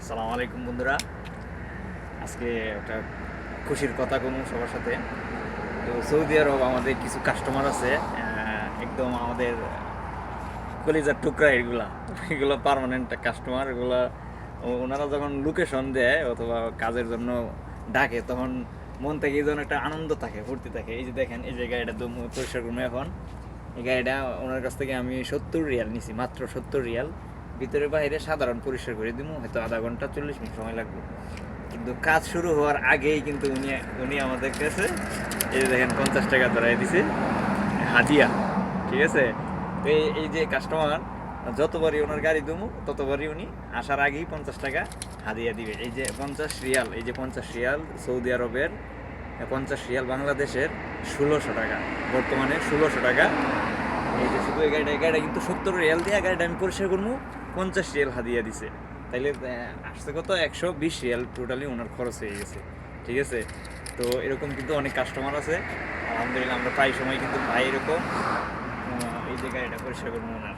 আসসালামু আলাইকুম বন্ধুরা। আজকে একটা খুশির কথা কোনো সবার সাথে। তো সৌদি আরব আমাদের কিছু কাস্টমার আছে, একদম আমাদের কলিজার টুকরা। এগুলো পার্মানেন্ট কাস্টমার। ওনারা যখন লোকেশন দেয় অথবা কাজের জন্য ডাকে, তখন মন থেকে এই ধরনের একটা আনন্দ থাকে, ফুর্তি থাকে। এই যে দেখেন, এই যে গাড়িটা পরিষ্কার করবো এখন। এই গাড়িটা ওনার কাছ থেকে আমি 70 রিয়াল নিছি, মাত্র 70 রিয়াল। ভিতরে বাইরে সাধারণ পরিষ্কার করে দিব, হয়তো আধা ঘন্টা 40 মিনিট সময় লাগবে। কিন্তু কাজ শুরু হওয়ার আগেই কিন্তু উনি উনি আমাদের কাছে এই যে দেখেন 50 টাকা ধরাই দিছে হাদিয়া। ঠিক আছে? তো এই যে কাস্টমার, যতবারই ওনার গাড়ি দুমু ততবারই উনি আসার আগেই 50 টাকা হাদিয়া দিবে। এই যে 50 রিয়াল, এই যে 50 রিয়াল সৌদি আরবের, 50 রিয়াল বাংলাদেশের 1600 টাকা, বর্তমানে 1600 টাকা। এই যে শুধু এই গাড়িটা কিন্তু 70 রিয়াল দিয়ে গাড়িটা আমি পরিষ্কার করবো, 50 রিয়াল হাদিয়া দিছে। তাইলে আসছে কত, 120 রিয়াল টোটালি ওনার খরচ হয়ে গেছে। ঠিক আছে? তো এরকম কিন্তু অনেক কাস্টমার আছে, আলহামদুলিল্লাহ আমরা প্রায় সময় কিন্তু পাই এরকম। এই যে গাড়িটা পরিষ্কার করবো ওনার।